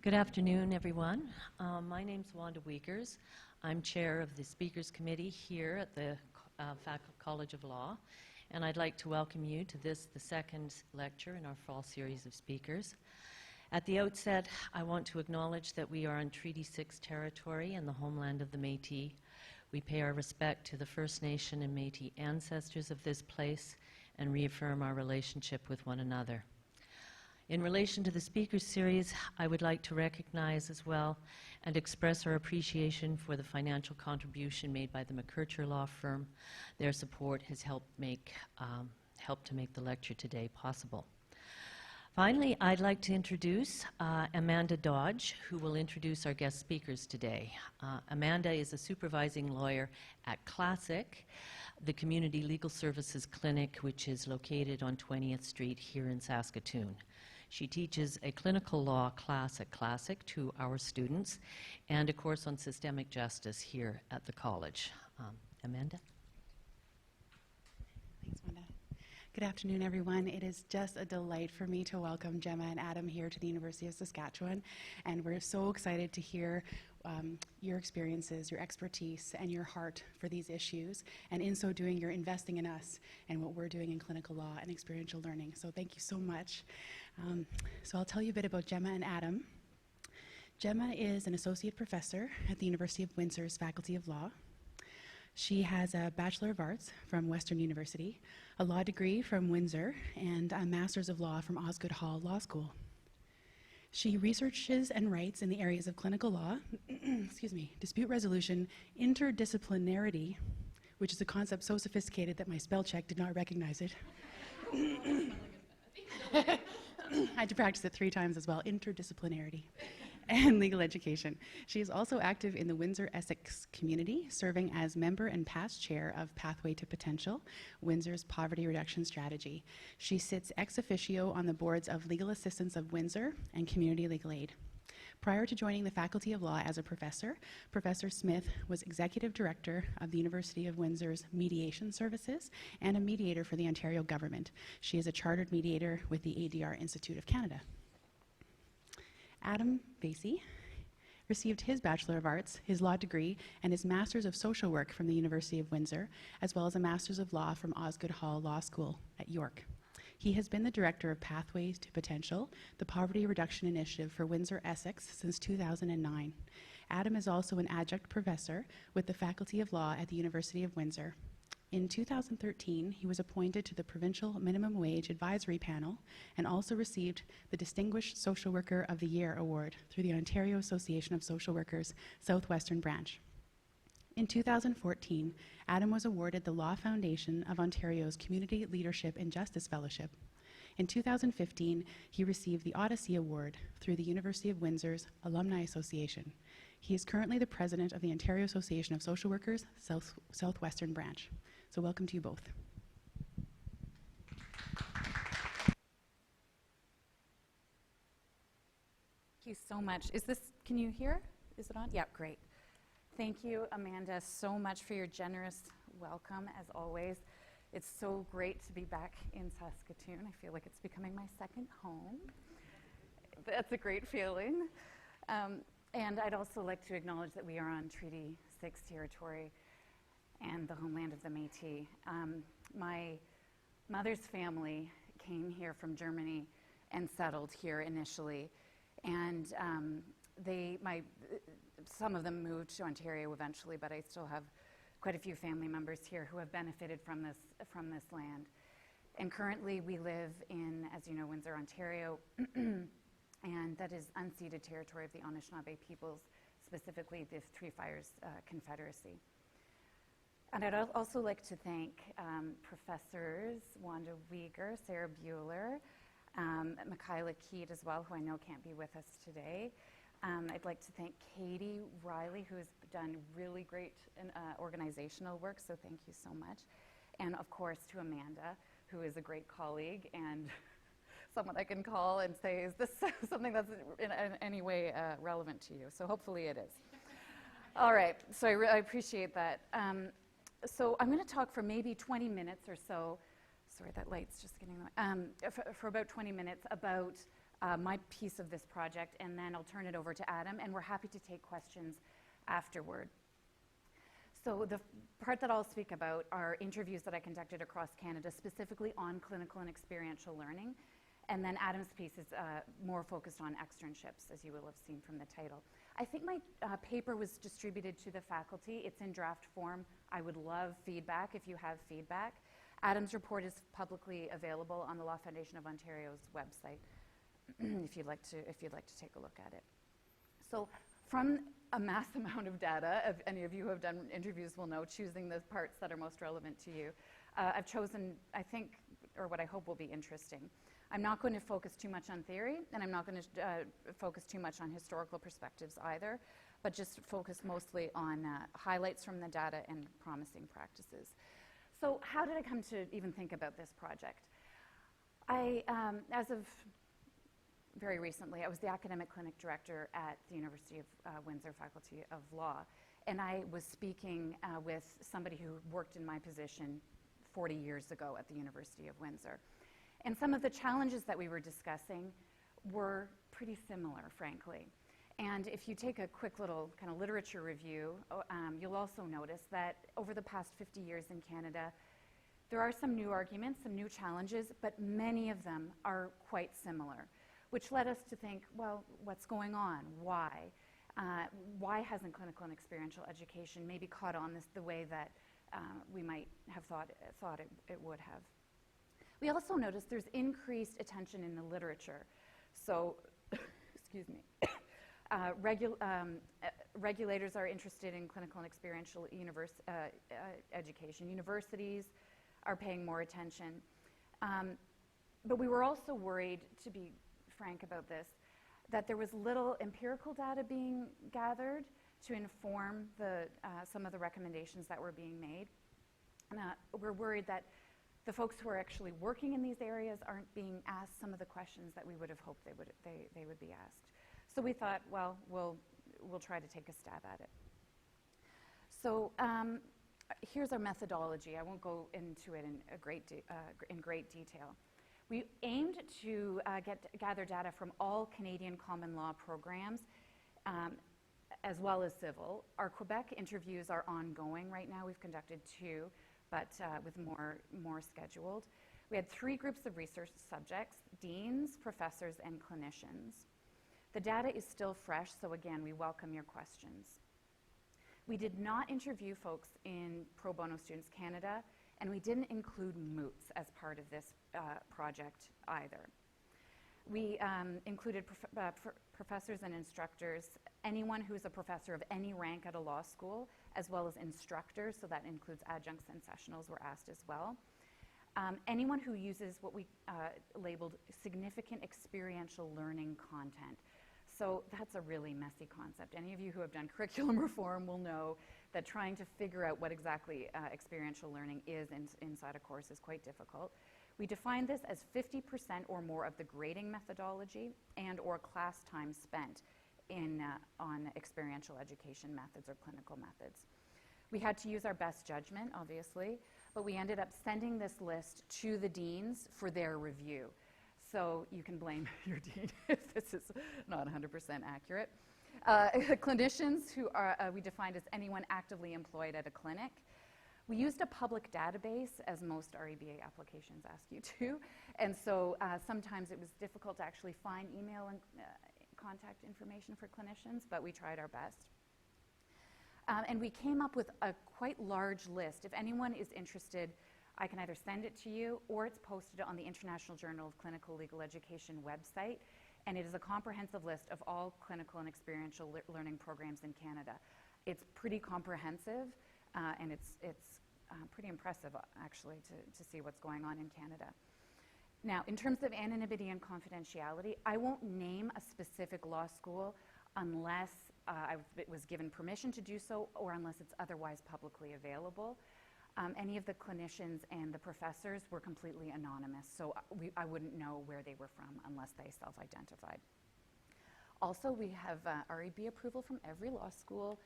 Good afternoon, everyone. My name's Wanda Wiegers. I'm chair of the Speakers Committee here at the College of Law, and I'd like to welcome you to the second lecture in our fall series of speakers. At the outset, I want to acknowledge that we are on Treaty 6 territory and the homeland of the Métis. We pay our respect to the First Nation and Métis ancestors of this place and reaffirm our relationship with one another. In relation to the Speakers Series, I would like to recognize as well and express our appreciation for the financial contribution made by the McKercher Law Firm. Their support has helped to make the lecture today possible. Finally, I'd like to introduce Amanda Dodge, who will introduce our guest speakers today. Amanda is a supervising lawyer at Classic, the Community Legal Services Clinic, which is located on 20th Street here in Saskatoon. She teaches a clinical law class at Classic to our students and a course on systemic justice here at the college. Amanda? Thanks, Wanda. Good afternoon, everyone. It is just a delight for me to welcome Gemma and Adam here to the University of Saskatchewan, and we're so excited to hear your experiences, your expertise, and your heart for these issues, and in so doing, you're investing in us and what we're doing in clinical law and experiential learning. So thank you so much. So I'll tell you a bit about Gemma and Adam. Gemma is an associate professor at the University of Windsor's Faculty of Law. She has a Bachelor of Arts from Western University, a law degree from Windsor, and a Master's of Law from Osgoode Hall Law School. She researches and writes in the areas of clinical law, dispute resolution, interdisciplinarity, which is a concept so sophisticated that my spell check did not recognize it. I had to practice it 3 times as well, interdisciplinarity, and legal education. She is also active in the Windsor-Essex community, serving as member and past chair of Pathway to Potential, Windsor's poverty reduction strategy. She sits ex officio on the boards of Legal Assistance of Windsor and Community Legal Aid. Prior to joining the Faculty of Law as a professor, Professor Smyth was executive director of the University of Windsor's Mediation Services and a mediator for the Ontario government. She is a chartered mediator with the ADR Institute of Canada. Adam Vasey received his Bachelor of Arts, his law degree, and his Master's of Social Work from the University of Windsor, as well as a Master's of Law from Osgoode Hall Law School at York. He has been the director of Pathways to Potential, the poverty reduction initiative for Windsor-Essex since 2009. Adam is also an adjunct professor with the Faculty of Law at the University of Windsor. In 2013, he was appointed to the Provincial Minimum Wage Advisory Panel and also received the Distinguished Social Worker of the Year Award through the Ontario Association of Social Workers Southwestern Branch. In 2014, Adam was awarded the Law Foundation of Ontario's Community Leadership and Justice Fellowship. In 2015, he received the Odyssey Award through the University of Windsor's Alumni Association. He is currently the president of the Ontario Association of Social Workers Southwestern Branch. So welcome to you both. Thank you so much. Can you hear? Is it on? Yeah, great. Thank you, Amanda, so much for your generous welcome, as always. It's so great to be back in Saskatoon. I feel like it's becoming my second home. That's a great feeling. And I'd also like to acknowledge that we are on Treaty 6 territory and the homeland of the Métis. My mother's family came here from Germany and settled here initially. And some of them moved to Ontario eventually, but I still have quite a few family members here who have benefited from this land. And currently we live in, as you know, Windsor, Ontario, and that is unceded territory of the Anishinaabe peoples, specifically the Three Fires Confederacy. And I'd also like to thank Professors Wanda Wiegers, Sarah Buehler, McKercher Lecture as well, who I know can't be with us today. I'd like to thank Katie Riley, who has done really great organizational work, so thank you so much. And of course to Amanda, who is a great colleague and someone I can call and say, is this something that's in any way relevant to you? So hopefully it is. All right, so I appreciate that. So I'm going to talk for maybe 20 minutes or so. Sorry, that light's just getting for about 20 minutes about my piece of this project, and then I'll turn it over to Adam, and we're happy to take questions afterward. So the part that I'll speak about are interviews that I conducted across Canada, specifically on clinical and experiential learning. And then Adam's piece is more focused on externships, as you will have seen from the title. I think my paper was distributed to the faculty. It's in draft form. I would love feedback if you have feedback. Adam's report is publicly available on the Law Foundation of Ontario's website, if you'd like to take a look at it. So from a mass amount of data, if any of you who have done interviews will know, choosing the parts that are most relevant to you, I've chosen, I think, or what I hope will be interesting. I'm not going to focus too much on theory, and I'm not going to focus too much on historical perspectives either, but just focus mostly on highlights from the data and promising practices. So how did I come to even think about this project? As of very recently, I was the academic clinic director at the University of Windsor Faculty of Law, and I was speaking with somebody who worked in my position 40 years ago at the University of Windsor. And some of the challenges that we were discussing were pretty similar, frankly. And if you take a quick little kind of literature review, you'll also notice that over the past 50 years in Canada, there are some new arguments, some new challenges, but many of them are quite similar, which led us to think, well, what's going on? Why? Why hasn't clinical and experiential education maybe caught on the way that we might have thought it would have? We also noticed there's increased attention in the literature. So, excuse me, regulators are interested in clinical and experiential education. Universities are paying more attention. But we were also worried, to be frank about this, that there was little empirical data being gathered to inform some of the recommendations that were being made. And, we're worried that the folks who are actually working in these areas aren't being asked some of the questions that we would have hoped they would be asked. So we thought, well, we'll try to take a stab at it. So here's our methodology. I won't go into it in great detail. We aimed to gather data from all Canadian common law programs, as well as civil. Our Quebec interviews are ongoing right now. We've conducted 2, but with more scheduled. We had 3 groups of research subjects: deans, professors, and clinicians. The data is still fresh, so again, we welcome your questions. We did not interview folks in Pro Bono Students Canada, and we didn't include moots as part of this project either. We included professors and instructors, anyone who's a professor of any rank at a law school, as well as instructors, so that includes adjuncts and sessionals were asked as well. Anyone who uses what we labeled significant experiential learning content. So that's a really messy concept. Any of you who have done curriculum reform will know that trying to figure out what exactly experiential learning is inside a course is quite difficult. We define this as 50% or more of the grading methodology and or class time spent on experiential education methods or clinical methods. We had to use our best judgment, obviously, but we ended up sending this list to the deans for their review. So you can blame your dean if this is not 100% accurate. Clinicians who are, we defined as anyone actively employed at a clinic. We used a public database, as most REBA applications ask you to, and so sometimes it was difficult to actually find email and contact information for clinicians, but we tried our best. And we came up with a quite large list. If anyone is interested, I can either send it to you or it's posted on the International Journal of Clinical Legal Education website, and it is a comprehensive list of all clinical and experiential learning programs in Canada. It's pretty comprehensive, and it's pretty impressive, actually, to see what's going on in Canada. Now, in terms of anonymity and confidentiality, I won't name a specific law school unless I was given permission to do so or unless it's otherwise publicly available. Any of the clinicians and the professors were completely anonymous, so I wouldn't know where they were from unless they self-identified. Also, we have REB approval from every law school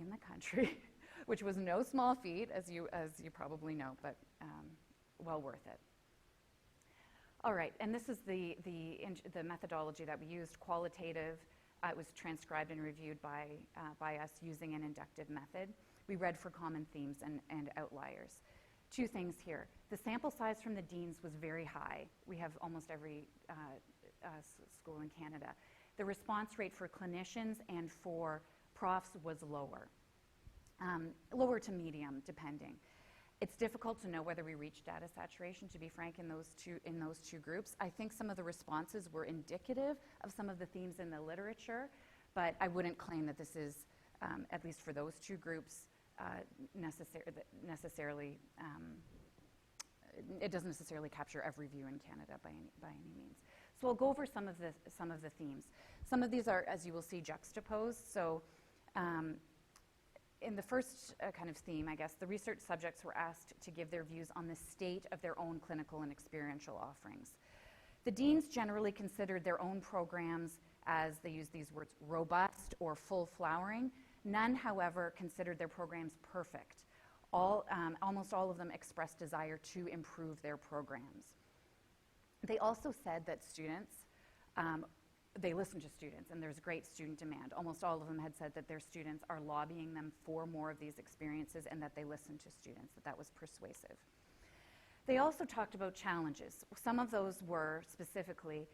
in the country, which was no small feat, as you probably know, but well worth it. All right, and this is the methodology that we used, qualitative. It was transcribed and reviewed by us using an inductive method. We read for common themes and outliers. Two things here. The sample size from the deans was very high. We have almost every school in Canada. The response rate for clinicians and for profs was lower. Lower to medium, depending. It's difficult to know whether we reached data saturation, to be frank, in those two groups. I think some of the responses were indicative of some of the themes in the literature, but I wouldn't claim that this is, at least for those two groups, necessarily, it doesn't necessarily capture every view in Canada by any means. So I'll go over some of the themes. Some of these are, as you will see, juxtaposed. So in the first kind of theme, I guess, the research subjects were asked to give their views on the state of their own clinical and experiential offerings. The deans generally considered their own programs, as they use these words, robust or full flowering. None, however, considered their programs perfect. Almost all of them expressed desire to improve their programs. They also said that students, they listen to students, and there's great student demand. Almost all of them had said that their students are lobbying them for more of these experiences and that they listen to students, that was persuasive. They also talked about challenges. Some of those were specifically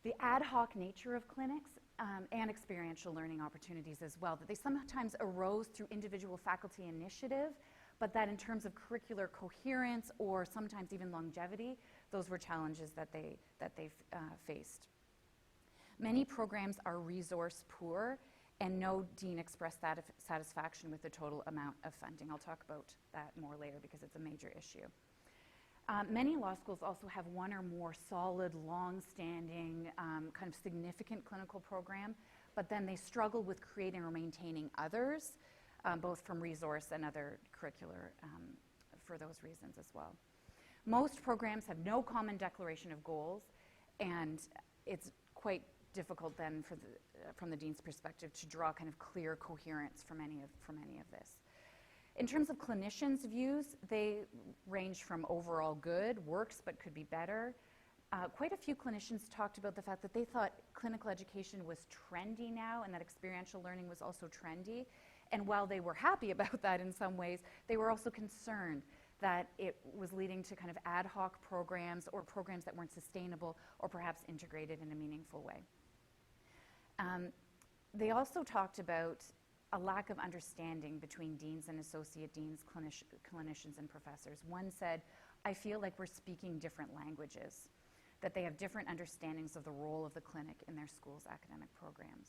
the ad hoc nature of clinics and experiential learning opportunities as well, that they sometimes arose through individual faculty initiative, but that in terms of curricular coherence or sometimes even longevity, those were challenges that they faced. Many programs are resource poor, and no dean expressed satisfaction with the total amount of funding. I'll talk about that more later because it's a major issue. Many law schools also have one or more solid, long-standing, kind of significant clinical program, but then they struggle with creating or maintaining others, both from resource and other curricular for those reasons as well. Most programs have no common declaration of goals, and it's quite difficult then from the dean's perspective to draw kind of clear coherence from any of this. In terms of clinicians' views, they range from overall good, works but could be better. Quite a few clinicians talked about the fact that they thought clinical education was trendy now and that experiential learning was also trendy. And while they were happy about that in some ways, they were also concerned that it was leading to kind of ad hoc programs or programs that weren't sustainable or perhaps integrated in a meaningful way. They also talked about a lack of understanding between deans and associate deans, clinicians and professors. One said, I feel like we're speaking different languages, that they have different understandings of the role of the clinic in their school's academic programs.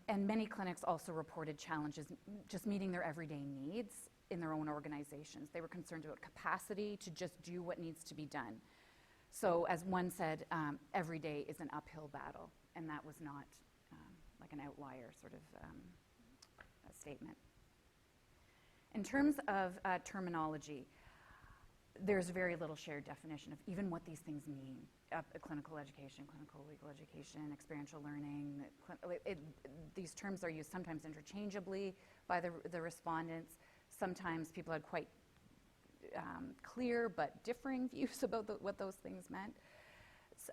And many clinics also reported challenges just meeting their everyday needs in their own organizations. They were concerned about capacity to just do what needs to be done. So as one said, every day is an uphill battle, and that was not like an outlier sort of a statement. In terms of terminology, there's very little shared definition of even what these things mean. Clinical education, clinical legal education, experiential learning. These terms are used sometimes interchangeably by the respondents. Sometimes people had quite clear but differing views about what those things meant.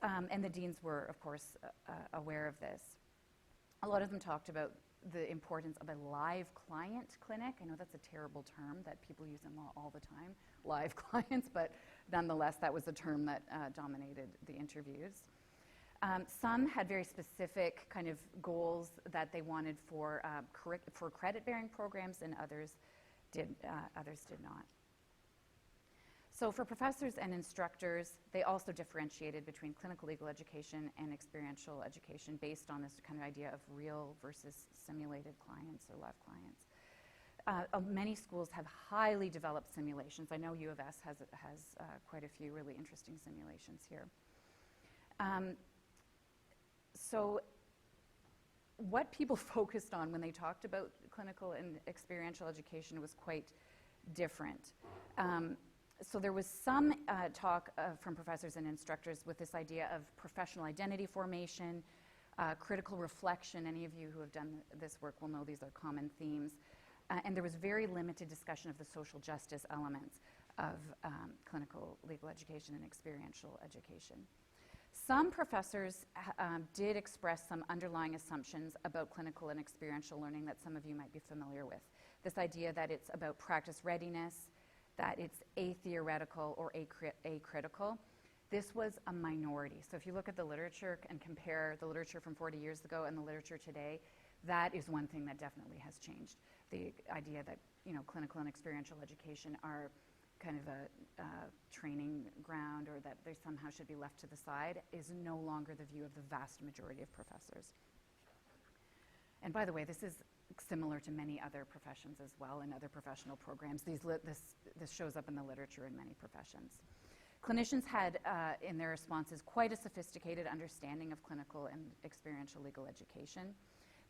And the deans were, of course, aware of this. A lot of them talked about the importance of a live client clinic. I know that's a terrible term that people use in law all the time, live clients, but nonetheless, that was a term that dominated the interviews. Some had very specific kind of goals that they wanted for credit-bearing programs, and others did not. So for professors and instructors, they also differentiated between clinical legal education and experiential education based on this kind of idea of real versus simulated clients or live clients. Many schools have highly developed simulations. I know U of S has quite a few really interesting simulations here. So what people focused on when they talked about clinical and experiential education was quite different. So there was some talk from professors and instructors with this idea of professional identity formation, critical reflection. Any of you who have done this work will know these are common themes. And there was very limited discussion of the social justice elements. of clinical legal education and experiential education. Some professors did express some underlying assumptions about clinical and experiential learning that some of you might be familiar with. This idea that it's about practice readiness, that it's atheoretical or acritical. This was a minority. So if you look at the literature and compare the literature from 40 years ago and the literature today, that is one thing that definitely has changed. The idea that, you know, clinical and experiential education are kind of a training ground, or that they somehow should be left to the side, is no longer the view of the vast majority of professors. And by the way, this is similar to many other professions as well, and other professional programs. This shows up in the literature in many professions. Clinicians had, in their responses, quite a sophisticated understanding of clinical and experiential legal education.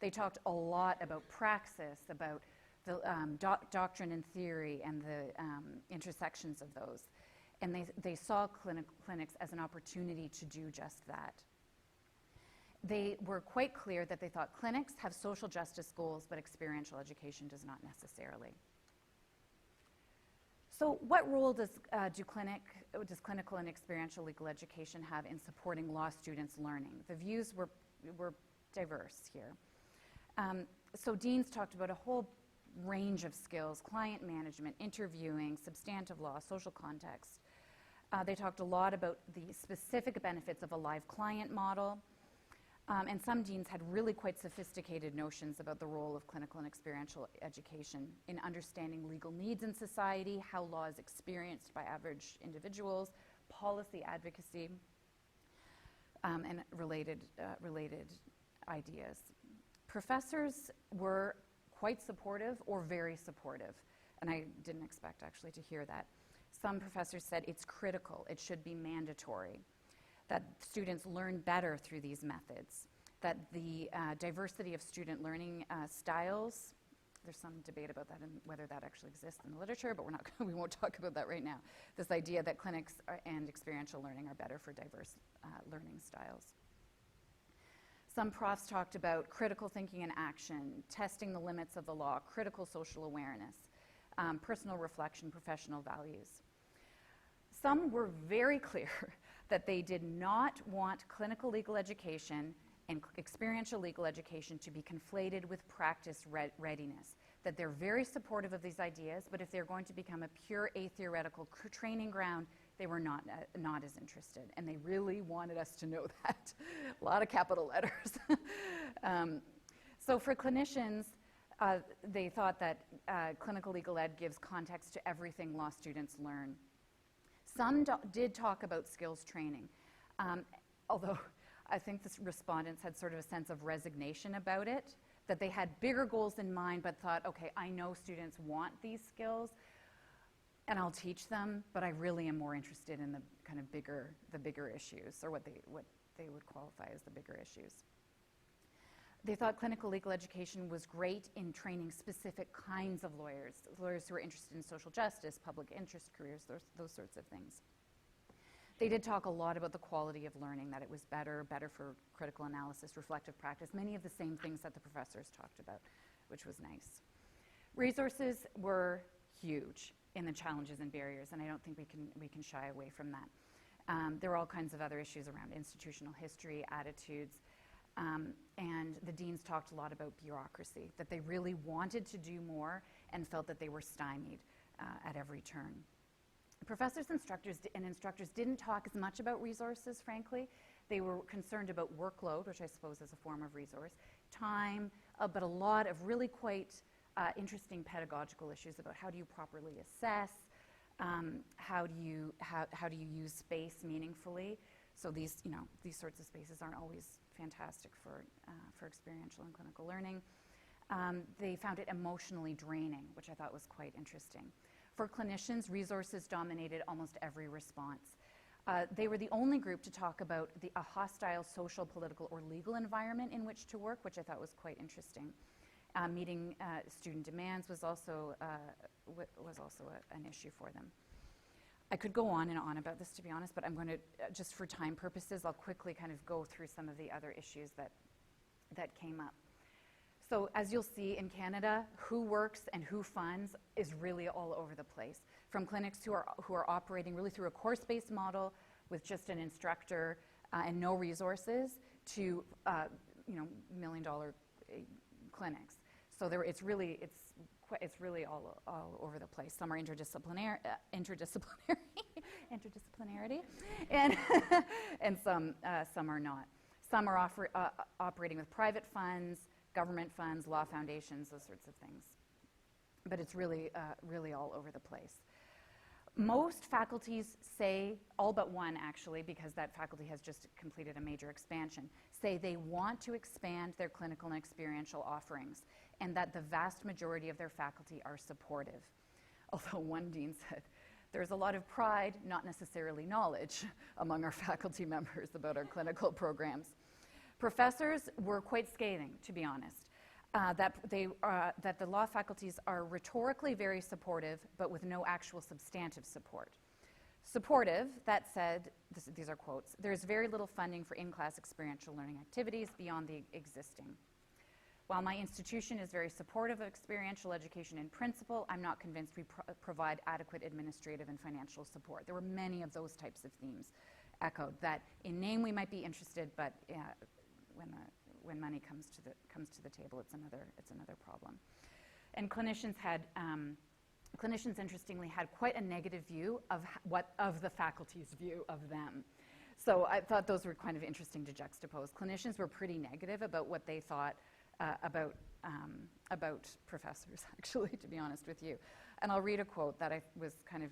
They talked a lot about praxis, about the doctrine and theory, and the intersections of those. And they saw clinics as an opportunity to do just that. They were quite clear that they thought clinics have social justice goals, but experiential education does not necessarily. So what role does clinical and experiential legal education have in supporting law students' learning? The views were diverse here. So deans talked about a whole range of skills: client management, interviewing, substantive law, social context. They talked a lot about the specific benefits of a live client model. And some deans had really quite sophisticated notions about the role of clinical and experiential education in understanding legal needs in society, how law is experienced by average individuals, policy advocacy, and related ideas. Professors were quite supportive or very supportive, and I didn't expect actually to hear that. Some professors said it's critical, it should be mandatory, that students learn better through these methods, that the diversity of student learning styles, there's some debate about that and whether that actually exists in the literature, but we won't talk about that right now. This idea that clinics and experiential learning are better for diverse learning styles. Some profs talked about critical thinking and action, testing the limits of the law, critical social awareness, personal reflection, professional values. Some were very clear that they did not want clinical legal education and experiential legal education to be conflated with practice readiness, that they're very supportive of these ideas, but if they're going to become a pure atheoretical training ground, they were not as interested, and they really wanted us to know that. A lot of capital letters. So for clinicians, they thought that clinical legal ed gives context to everything law students learn. Some did talk about skills training, although I think the respondents had sort of a sense of resignation about it, that they had bigger goals in mind but thought, okay, I know students want these skills and I'll teach them, but I really am more interested in the kind of bigger issues, or what they would qualify as the bigger issues. They thought clinical legal education was great in training specific kinds of lawyers who are interested in social justice, public interest careers, those sorts of things. They did talk a lot about the quality of learning, that it was better for critical analysis, reflective practice, many of the same things that the professors talked about, which was nice. Resources were huge in the challenges and barriers, and I don't think we can shy away from that. There were all kinds of other issues around institutional history, attitudes, and the deans talked a lot about bureaucracy, that they really wanted to do more and felt that they were stymied at every turn. Professors and instructors didn't talk as much about resources, frankly. They were concerned about workload, which I suppose is a form of resource, time, but a lot of really quite interesting pedagogical issues about how do you properly assess, how do you use space meaningfully. So these sorts of spaces aren't always fantastic for experiential and clinical learning. They found it emotionally draining, which I thought was quite interesting. For clinicians, resources dominated almost every response. They were the only group to talk about a hostile social, political, or legal environment in which to work, which I thought was quite interesting. Meeting student demands was also an issue for them. I could go on and on about this, to be honest, but I'm going to, just for time purposes, I'll quickly kind of go through some of the other issues that came up. So as you'll see in Canada, who works and who funds is really all over the place. from clinics who are operating really through a course-based model with just an instructor and no resources to $1 million clinics. So it's really all over the place. Some are interdisciplinarity, and some are not. Some are operating with private funds, government funds, law foundations, those sorts of things. But it's really all over the place. Most faculties say, all but one actually, because that faculty has just completed a major expansion, say they want to expand their clinical and experiential offerings, and that the vast majority of their faculty are supportive. Although one dean said, there's a lot of pride, not necessarily knowledge, among our faculty members about our clinical programs. Professors were quite scathing, to be honest. That the law faculties are rhetorically very supportive, but with no actual substantive support. Supportive, that said, these are quotes, there's very little funding for in-class experiential learning activities beyond the existing. While my institution is very supportive of experiential education in principle, I'm not convinced we provide adequate administrative and financial support. There were many of those types of themes echoed, that in name we might be interested, but when money comes to the table, it's another problem. And clinicians interestingly had quite a negative view of the faculty's view of them. So I thought those were kind of interesting to juxtapose. Clinicians were pretty negative about what they thought about professors, actually, to be honest with you. And I'll read a quote that was kind of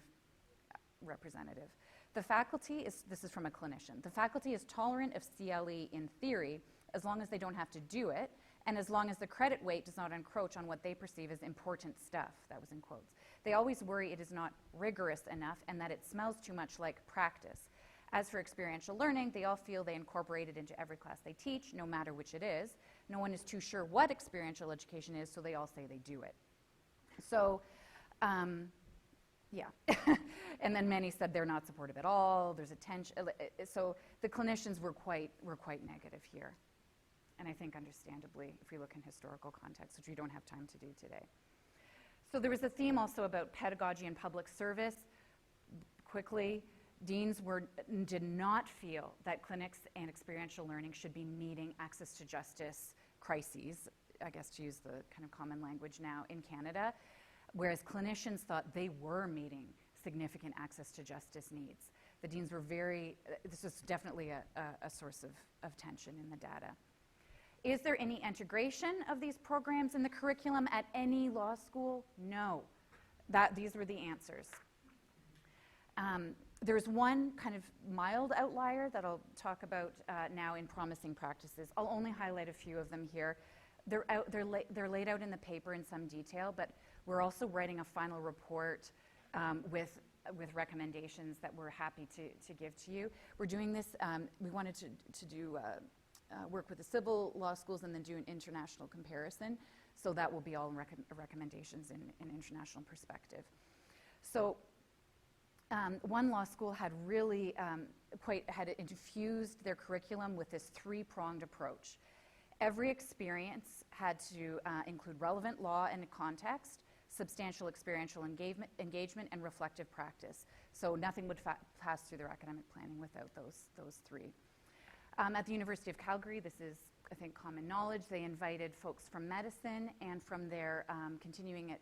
representative. This is from a clinician, the faculty is tolerant of CLE in theory as long as they don't have to do it, and as long as the credit weight does not encroach on what they perceive as important stuff. That was in quotes. They always worry it is not rigorous enough and that it smells too much like practice. As for experiential learning, they all feel they incorporate it into every class they teach, no matter which it is. No one is too sure what experiential education is, so they all say they do it. So, yeah. And then many said they're not supportive at all. There's a tension. So the clinicians were quite negative here. And I think understandably, if we look in historical context, which we don't have time to do today. So there was a theme also about pedagogy and public service. Quickly, deans did not feel that clinics and experiential learning should be meeting access to justice crises, I guess to use the kind of common language now in Canada, whereas clinicians thought they were meeting significant access to justice needs. The deans were this was definitely a source of tension in the data. Is there any integration of these programs in the curriculum at any law school? No. These were the answers. There's one kind of mild outlier that I'll talk about now in promising practices. I'll only highlight a few of them here. They're laid out in the paper in some detail, but we're also writing a final report with recommendations that we're happy to give to you. We're doing this, we wanted to do work with the civil law schools and then do an international comparison. So that will be all recommendations in international perspective. So one law school had really had infused their curriculum with this three-pronged approach. Every experience had to include relevant law and context, substantial experiential engagement, and reflective practice. So nothing would pass through their academic planning without those three. At the University of Calgary, this is, I think, common knowledge. They invited folks from medicine and from their continuing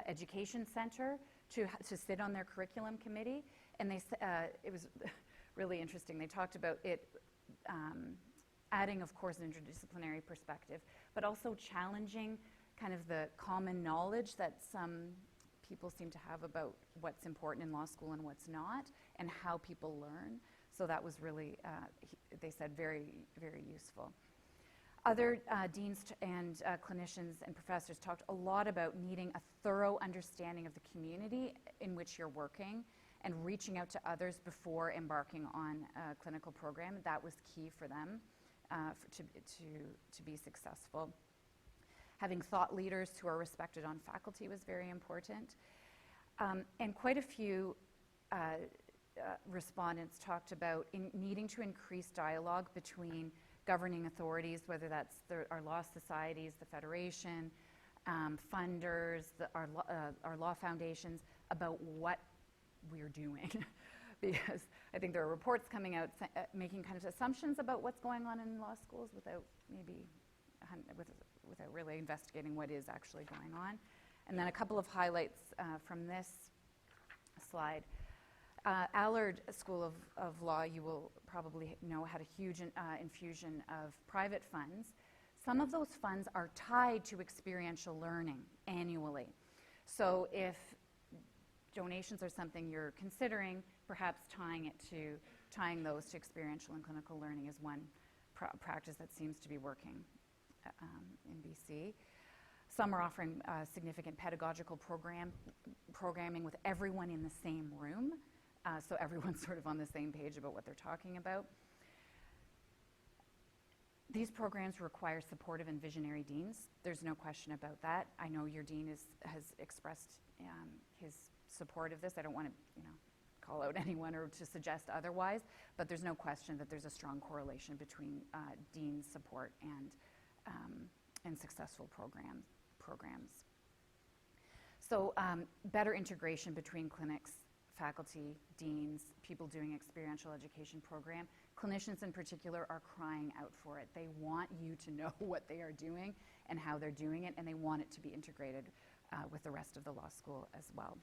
education center to sit on their curriculum committee. And it was really interesting. They talked about it adding, of course, an interdisciplinary perspective, but also challenging kind of the common knowledge that some people seem to have about what's important in law school and what's not, and how people learn. So that was really, they said, very, very useful. Other deans and clinicians and professors talked a lot about needing a thorough understanding of the community in which you're working and reaching out to others before embarking on a clinical program. That was key for them to be successful. Having thought leaders who are respected on faculty was very important. And quite a few respondents talked about needing to increase dialogue between governing authorities, whether that's our law societies, the Federation, funders, our law foundations, about what we're doing. Because I think there are reports coming out making kind of assumptions about what's going on in law schools without maybe without really investigating what is actually going on. And then a couple of highlights from this slide. Allard School of Law, you will probably know, had a huge infusion of private funds. Some of those funds are tied to experiential learning annually. So if donations are something you're considering, perhaps tying those to experiential and clinical learning is one practice that seems to be working in BC. Some are offering significant pedagogical programming with everyone in the same room, so everyone's sort of on the same page about what they're talking about. These programs require supportive and visionary deans. There's no question about that. I know your dean has expressed his support of this. I don't want to, call out anyone or to suggest otherwise, but there's no question that there's a strong correlation between dean support and successful programs. So better integration between clinics, faculty, deans, people doing experiential education program. Clinicians in particular are crying out for it. They want you to know what they are doing and how they're doing it, and they want it to be integrated with the rest of the law school as well.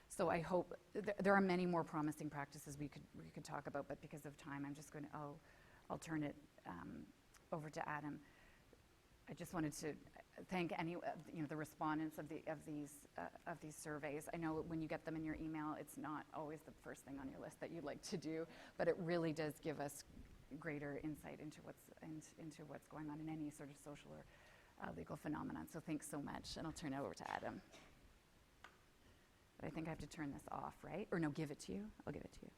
So I hope there are many more promising practices we could talk about, but because of time, I'm just going to I'll turn it over to Adam. I just wanted to thank the respondents of these surveys. I know when you get them in your email, it's not always the first thing on your list that you'd like to do, but it really does give us greater insight into what's going on in any sort of social or legal phenomenon. So thanks so much, and I'll turn it over to Adam. But I think I have to turn this off, right? Or no, give it to you. I'll give it to you.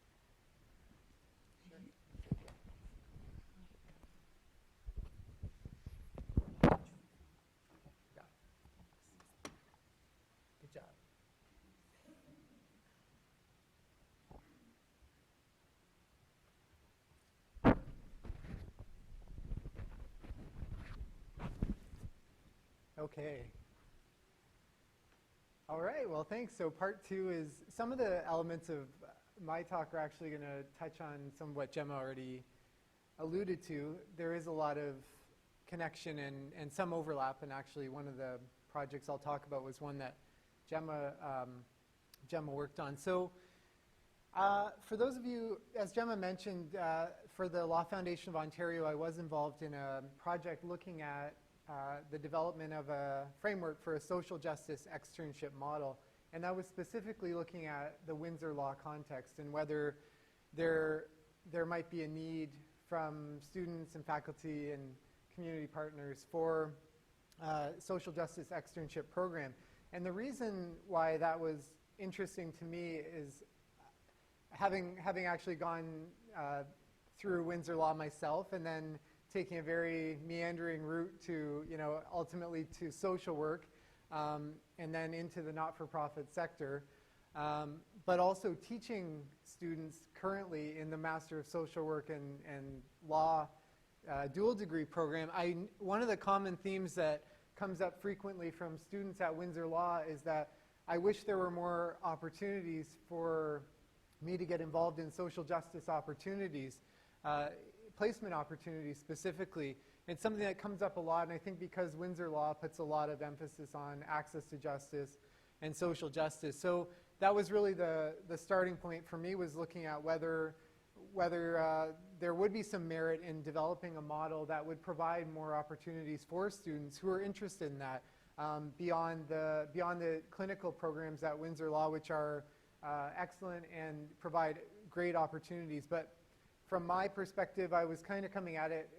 Good job. Okay. All right, well, thanks. So part two is some of the elements of my talk are actually going to touch on some of what Gemma already alluded to. There is a lot of connection and some overlap, and actually one of the projects I'll talk about was one that Gemma worked on. So for those of you, as Gemma mentioned, for the Law Foundation of Ontario, I was involved in a project looking at the development of a framework for a social justice externship model. And that was specifically looking at the Windsor law context and whether there might be a need from students and faculty and community partners for social justice externship program. And the reason why that was interesting to me is having actually gone through Windsor law myself and then taking a very meandering route to, ultimately to social work and then into the not-for-profit sector, but also teaching students currently in the Master of Social Work and Law dual degree program. One of the common themes that comes up frequently from students at Windsor Law is that I wish there were more opportunities for me to get involved in social justice opportunities. Placement opportunities specifically. It's something that comes up a lot, and I think because Windsor Law puts a lot of emphasis on access to justice and social justice. So that was really the starting point for me, was looking at whether there would be some merit in developing a model that would provide more opportunities for students who are interested in that beyond the clinical programs at Windsor Law, which are excellent and provide great opportunities. But from my perspective, I was kind of coming at it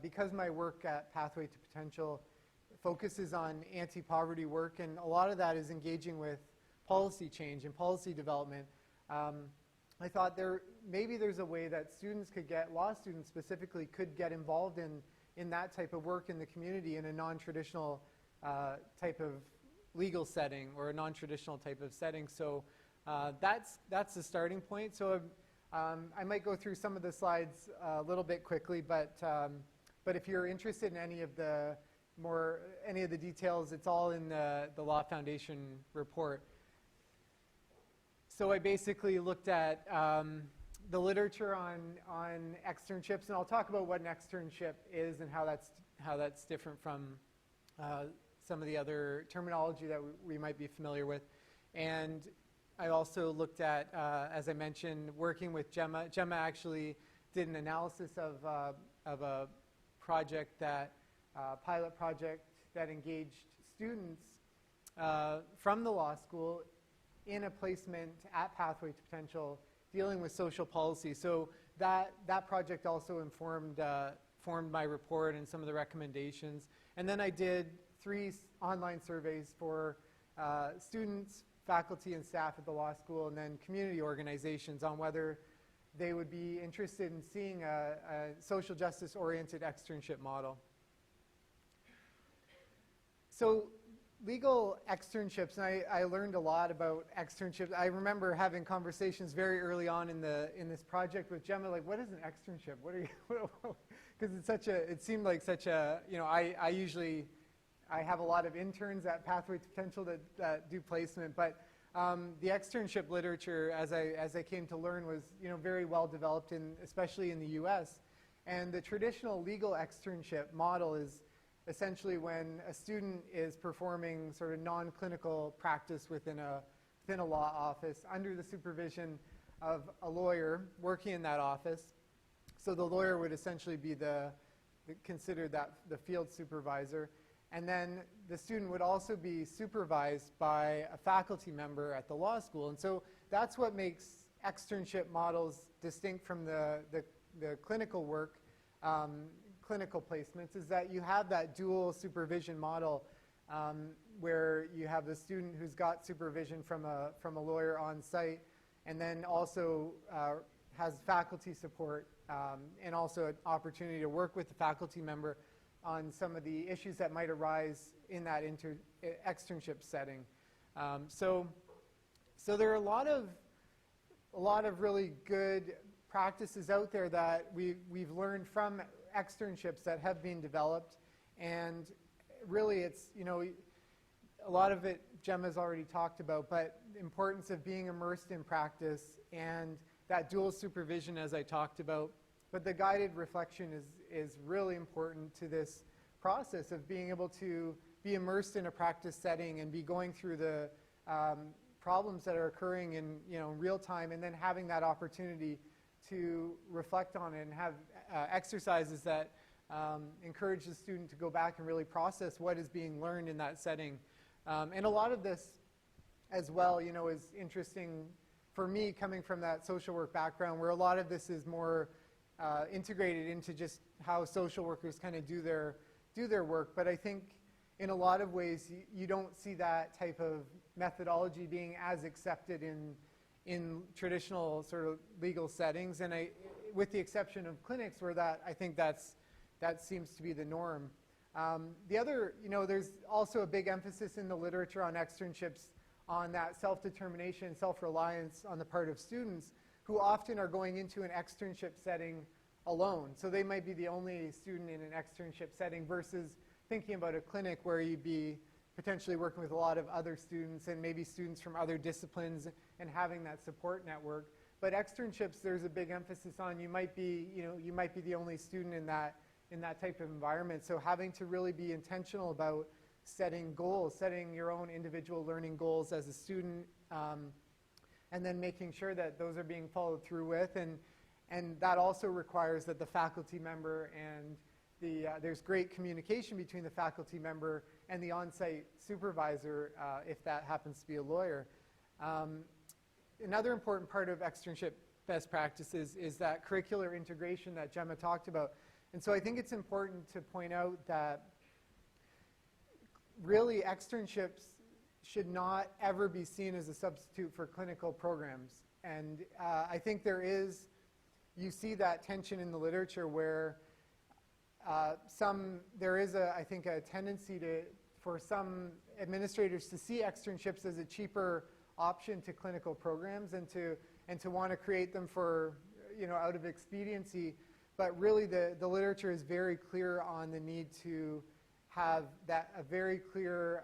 because my work at Pathway to Potential focuses on anti-poverty work, and a lot of that is engaging with policy change and policy development. I thought maybe there's a way that students could law students specifically could get involved in that type of work in the community in a non-traditional type of legal setting or a non-traditional type of setting. So that's the starting point. So I might go through some of the slides a little bit quickly, but if you're interested in any of the details, it's all in the Law Foundation report. so I basically looked at the literature on externships, and I'll talk about what an externship is and how that's different from some of the other terminology that we might be familiar with. And I also looked at, as I mentioned, working with Gemma. Gemma actually did an analysis of a project pilot project that engaged students from the law school in a placement at Pathway to Potential dealing with social policy. So that project also formed my report and some of the recommendations. And then I did 3 online surveys for students, faculty, and staff at the law school, and then community organizations on whether they would be interested in seeing a social justice-oriented externship model. So legal externships, and I learned a lot about externships. I remember having conversations very early on in this project with Gemma, like, what is an externship? What are you, because it seemed like such a, I have a lot of interns at Pathway to Potential that do placement, but the externship literature, as I came to learn, was very well developed, especially in the U.S. And the traditional legal externship model is essentially when a student is performing sort of non-clinical practice within a law office under the supervision of a lawyer working in that office. So the lawyer would essentially be considered the field supervisor. And then the student would also be supervised by a faculty member at the law school. And so that's what makes externship models distinct from the clinical work, clinical placements, is that you have that dual supervision model where you have the student who's got supervision from a lawyer on site, and then also has faculty support and also an opportunity to work with the faculty member on some of the issues that might arise in that externship setting. So there are a lot of really good practices out there that we've learned from externships that have been developed, and really it's, a lot of it Gemma's already talked about, but the importance of being immersed in practice and that dual supervision as I talked about. But the guided reflection is really important to this process of being able to be immersed in a practice setting and be going through the problems that are occurring in real time, and then having that opportunity to reflect on it and have exercises that encourage the student to go back and really process what is being learned in that setting. And a lot of this as well, is interesting for me coming from that social work background, where a lot of this is more integrated into just how social workers kind of do their work. But I think in a lot of ways you don't see that type of methodology being as accepted in traditional sort of legal settings, and with the exception of clinics where I think that seems to be the norm. The other, there's also a big emphasis in the literature on externships on that self-determination, self-reliance on the part of students who often are going into an externship setting alone. So they might be the only student in an externship setting versus thinking about a clinic where you'd be potentially working with a lot of other students and maybe students from other disciplines and having that support network. But externships, there's a big emphasis on you might be the only student in that type of environment. So having to really be intentional about setting goals, setting your own individual learning goals as a student, and then making sure that those are being followed through with. And that also requires that the faculty member and there's great communication between the faculty member and the on-site supervisor if that happens to be a lawyer. Another important part of externship best practices is that curricular integration that Gemma talked about. And so I think it's important to point out that really externships should not ever be seen as a substitute for clinical programs. And I think you see that tension in the literature where there is I think a tendency for some administrators to see externships as a cheaper option to clinical programs and to want to create them for, out of expediency. But really the literature is very clear on the need to have a very clear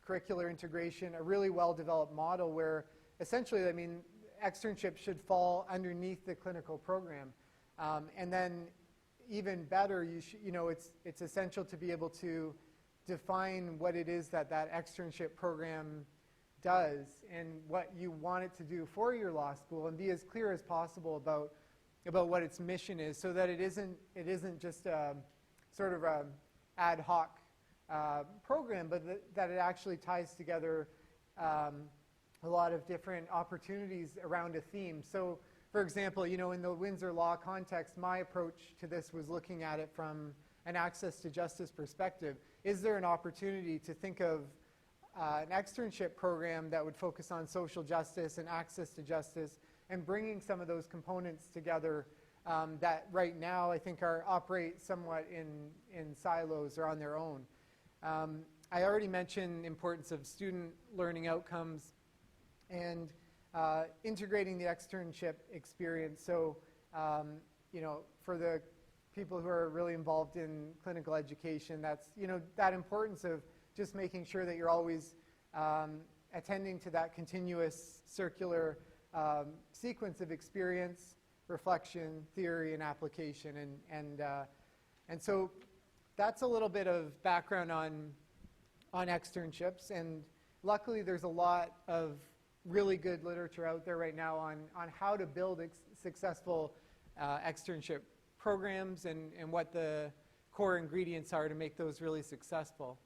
curricular integration, a really well-developed model where essentially, I mean, externships should fall underneath the clinical program. And then even better, it's essential to be able to define what it is that externship program does and what you want it to do for your law school, and be as clear as possible about what its mission is, so that it isn't just a sort of a ad hoc program, but that it actually ties together a lot of different opportunities around a theme. So, for example, in the Windsor law context, my approach to this was looking at it from an access to justice perspective. Is there an opportunity to think of an externship program that would focus on social justice and access to justice, and bringing some of those components together that right now I think operate somewhat in silos or on their own. I already mentioned the importance of student learning outcomes and integrating the externship experience. So, for the people who are really involved in clinical education, that's, that importance of just making sure that you're always attending to that continuous circular sequence of experience, reflection, theory, and application. And so that's a little bit of background on externships. And luckily, there's a lot of really good literature out there right now on how to build successful externship programs and what the core ingredients are to make those really successful.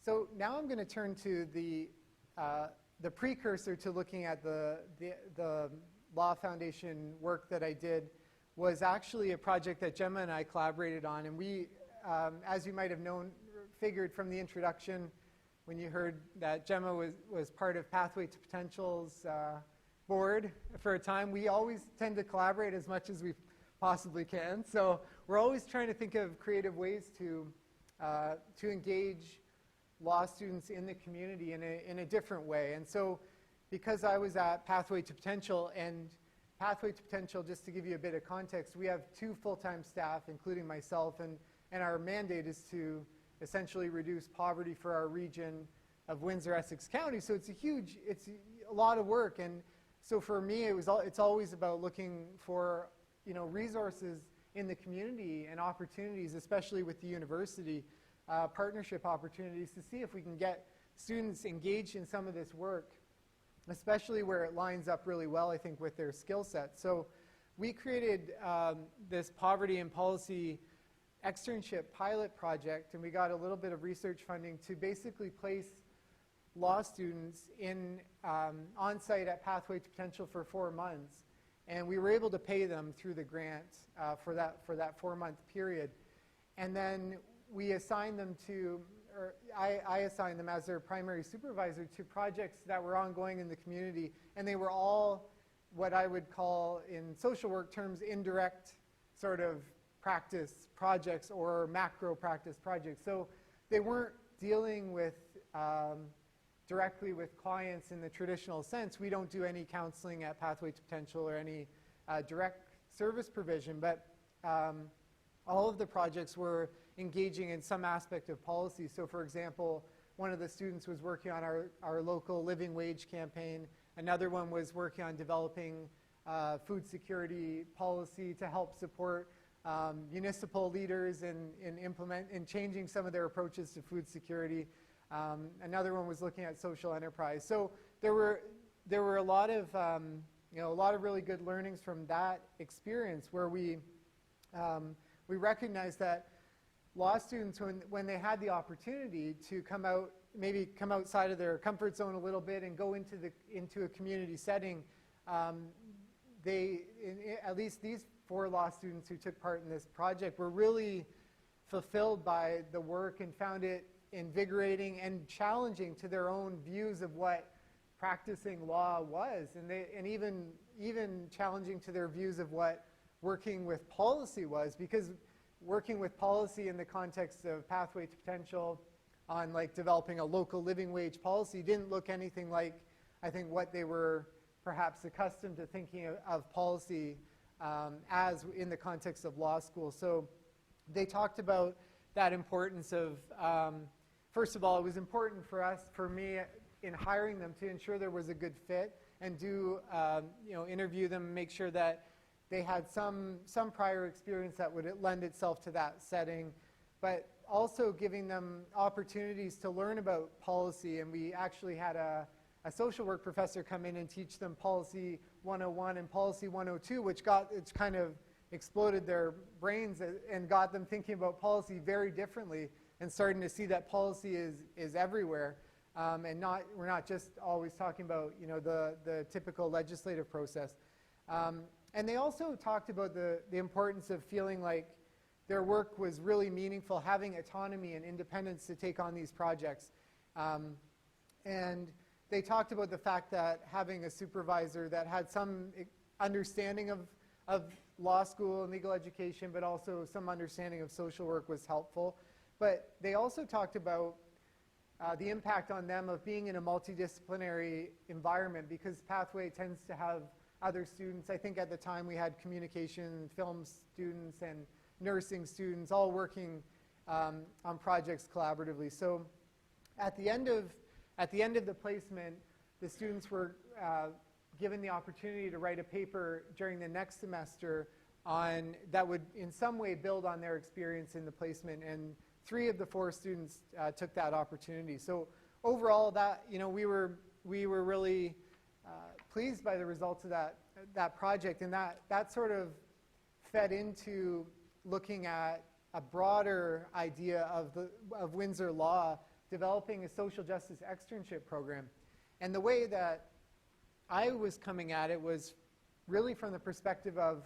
So now I'm going to turn to the precursor to looking at the Law Foundation work that I did. Was actually a project that Gemma and I collaborated on, and we, as you might have figured from the introduction, when you heard that Gemma was part of Pathway to Potential's board for a time, we always tend to collaborate as much as we possibly can. So we're always trying to think of creative ways to engage law students in the community in a different way. And so because I was at Pathway to Potential, and Pathway to Potential, just to give you a bit of context, we have 2 full-time staff, including myself, and our mandate is to essentially reduce poverty for our region of Windsor-Essex County. So it's a lot of work. And so for me, it's always about looking for, resources in the community and opportunities, especially with the university, partnership opportunities, to see if we can get students engaged in some of this work, especially where it lines up really well, I think, with their skill set. So we created this poverty and policy externship pilot project, and we got a little bit of research funding to basically place law students in on-site at Pathway to Potential for 4 months. And we were able to pay them through the grant for that 4-month period. And then we assigned them to, or I assigned them as their primary supervisor to projects that were ongoing in the community, and they were all what I would call, in social work terms, indirect sort of practice projects or macro practice projects. So they weren't dealing with directly with clients in the traditional sense. We don't do any counseling at Pathway to Potential or any direct service provision, but all of the projects were engaging in some aspect of policy. So for example, one of the students was working on our local living wage campaign. Another one was working on developing food security policy to help support municipal leaders in changing some of their approaches to food security. Another one was looking at social enterprise. So there were a lot of really good learnings from that experience, where we recognized that law students, when they had the opportunity to come outside of their comfort zone a little bit and go into a community setting, at least these 4 law students who took part in this project were really fulfilled by the work and found it invigorating and challenging to their own views of what practicing law was, and even challenging to their views of what working with policy was, because working with policy in the context of Pathway to Potential on developing a local living wage policy didn't look anything like, I think, what they were perhaps accustomed to thinking of policy as in the context of law school. So they talked about that importance of, first of all, it was important for me in hiring them to ensure there was a good fit and do, interview them, make sure that they had some prior experience that would lend itself to that setting, but also giving them opportunities to learn about policy. And we actually had a social work professor come in and teach them Policy 101 and Policy 102, which it's kind of exploded their brains and got them thinking about policy very differently and starting to see that policy is everywhere. And we're not just always talking about the typical legislative process. And they also talked about the importance of feeling like their work was really meaningful, having autonomy and independence to take on these projects. And they talked about the fact that having a supervisor that had some understanding of law school and legal education, but also some understanding of social work was helpful. But they also talked about the impact on them of being in a multidisciplinary environment, because Pathway tends to have other students. I think at the time we had communication, film students, and nursing students all working on projects collaboratively. So at the end of the placement, the students were given the opportunity to write a paper during the next semester that would in some way build on their experience in the placement, and 3 of the 4 students took that opportunity. So overall, we were really pleased by the results of that project, and that sort of fed into looking at a broader idea of Windsor law, developing a social justice externship program. And the way that I was coming at it was really from the perspective of,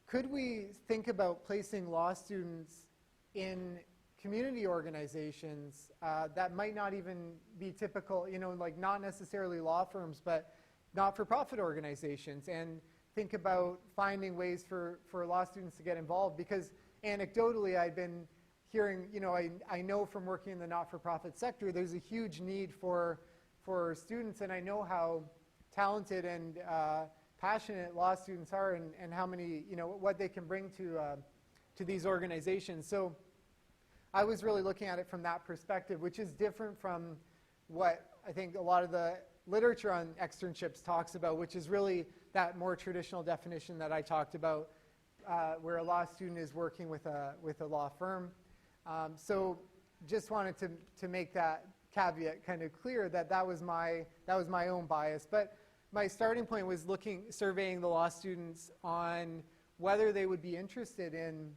could we think about placing law students in community organizations that might not even be typical, like not necessarily law firms, but not-for-profit organizations, and think about finding ways for law students to get involved? Because anecdotally, I've been hearing, I know from working in the not-for-profit sector, there's a huge need for students, and I know how talented and passionate law students are, and how many, what they can bring to these organizations. So I was really looking at it from that perspective, which is different from what I think a lot of the literature on externships talks about, which is really that more traditional definition that I talked about, where a law student is working with a law firm. So just wanted to make that caveat kind of clear that was my own bias. But my starting point was surveying the law students on whether they would be interested in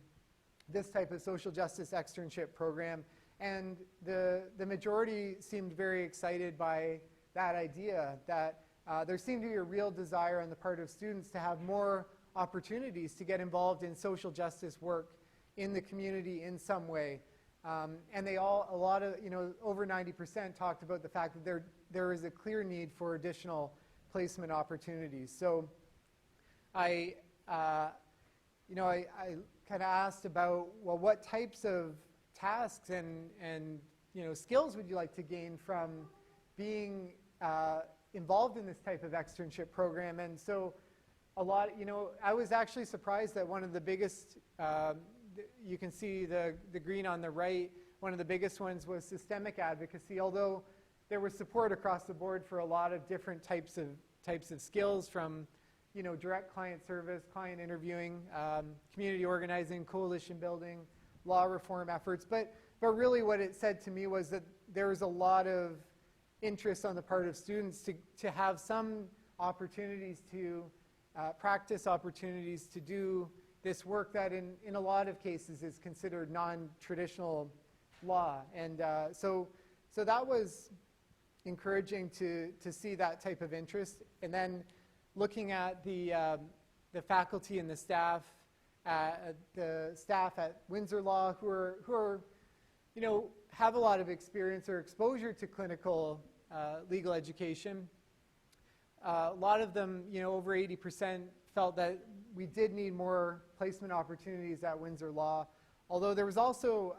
this type of social justice externship program, and the majority seemed very excited by that idea, that there seemed to be a real desire on the part of students to have more opportunities to get involved in social justice work in the community in some way. And over 90% talked about the fact that there is a clear need for additional placement opportunities. So I kind of asked about, well, what types of tasks and skills would you like to gain from being involved in this type of externship program? And so I was actually surprised that one of the biggest, you can see the green on the right, one of the biggest ones was systemic advocacy, although there was support across the board for a lot of different types of skills, from direct client service, client interviewing, community organizing, coalition building, law reform efforts. But really what it said to me was that there was a lot of interest on the part of students to have some opportunities to practice opportunities to do this work that in a lot of cases is considered non-traditional law. And so that was encouraging to see that type of interest. And then looking at the faculty and the staff at Windsor Law who are have a lot of experience or exposure to clinical legal education. A lot of them, over 80%, felt that we did need more placement opportunities at Windsor Law, although there was also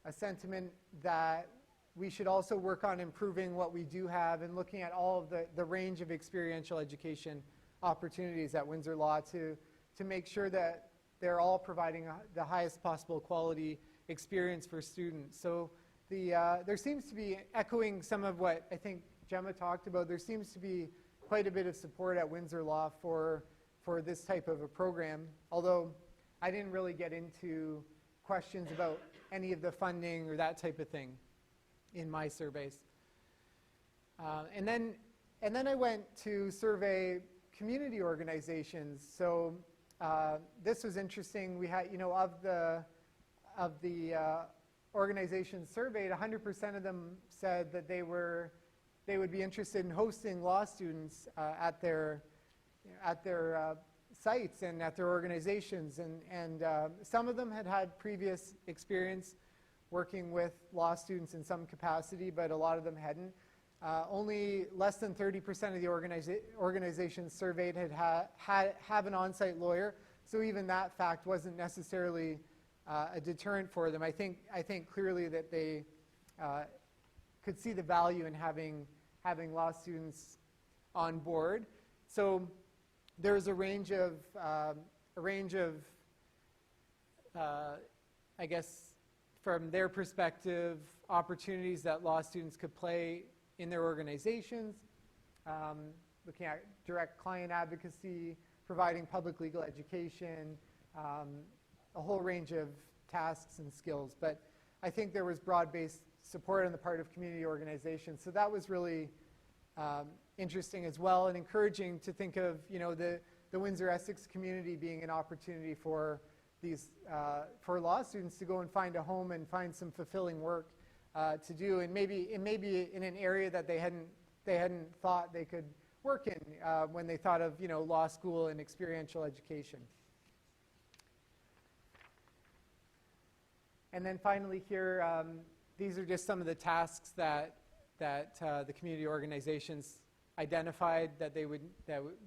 a sentiment that we should also work on improving what we do have and looking at all of the range of experiential education opportunities at Windsor Law to make sure that they're all providing the highest possible quality experience for students. So there seems to be, echoing some of what I think Gemma talked about, there seems to be quite a bit of support at Windsor Law for this type of a program, although I didn't really get into questions about any of the funding or that type of thing in my surveys. And then I went to survey community organizations. So this was interesting. We had, of the organizations surveyed, 100% of them said that they would be interested in hosting law students at their sites and at their organizations. And some of them had previous experience working with law students in some capacity, but a lot of them hadn't. Only less than 30% of the organizations surveyed have an on-site lawyer. So even that fact wasn't necessarily a deterrent for them. I think clearly that they could see the value in having law students on board. So there's a range of I guess, from their perspective, opportunities that law students could play in their organizations, looking at direct client advocacy, providing public legal education, a whole range of tasks and skills. But I think there was broad-based support on the part of community organizations. So that was really interesting as well, and encouraging to think of the Windsor-Essex community being an opportunity for these for law students to go and find a home and find some fulfilling work to do, and maybe in an area that they hadn't thought they could work in when they thought of law school and experiential education. And then finally here, these are just some of the tasks that the community organizations identified that they would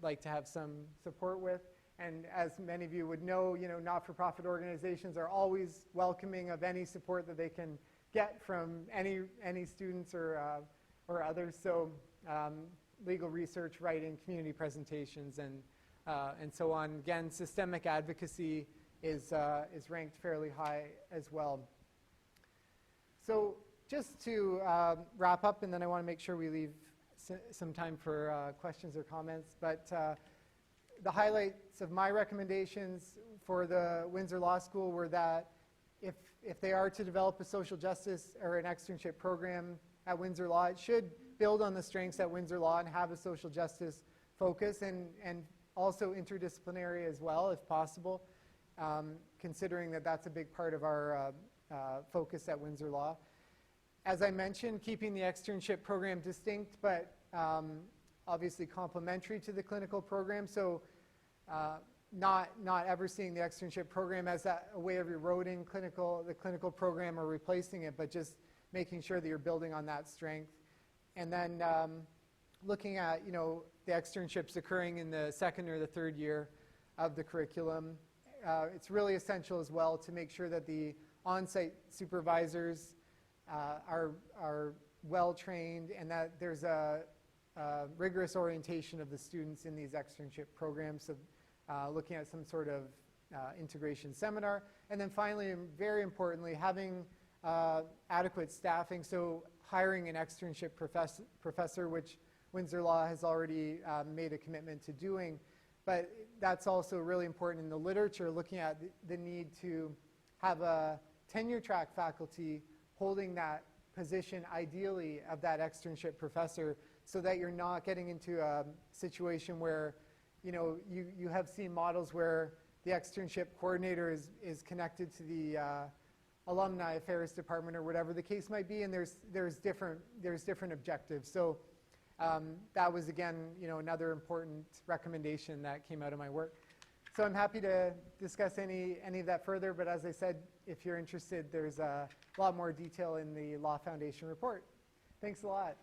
like to have some support with. And as many of you would know, not-for-profit organizations are always welcoming of any support that they can get from any students or others. So legal research, writing, community presentations, and so on. Again, systemic advocacy is ranked fairly high as well. So just to wrap up, and then I want to make sure we leave some time for questions or comments. But the highlights of my recommendations for the Windsor Law School were that if they are to develop a social justice or an externship program at Windsor Law, it should build on the strengths at Windsor Law and have a social justice focus, and also interdisciplinary as well, if possible, considering that that's a big part of our focus at Windsor Law. As I mentioned, keeping the externship program distinct, but obviously complementary to the clinical program. So not ever seeing the externship program as a way of eroding the clinical program or replacing it, but just making sure that you're building on that strength. And then looking at the externships occurring in the second or the third year of the curriculum. It's really essential as well to make sure that the on-site supervisors are well trained, and that there's a rigorous orientation of the students in these externship programs. So looking at some sort of integration seminar. And then finally, and very importantly, having adequate staffing. So hiring an externship professor, which Windsor Law has already made a commitment to doing. But that's also really important in the literature, looking at the need to have a tenure track faculty holding that position, ideally, of that externship professor, so that you're not getting into a situation where you have seen models where the externship coordinator is connected to the alumni affairs department or whatever the case might be, and there's different objectives. So that was, again, another important recommendation that came out of my work. So I'm happy to discuss any of that further, but as I said, if you're interested, there's a lot more detail in the Law Foundation report. Thanks a lot.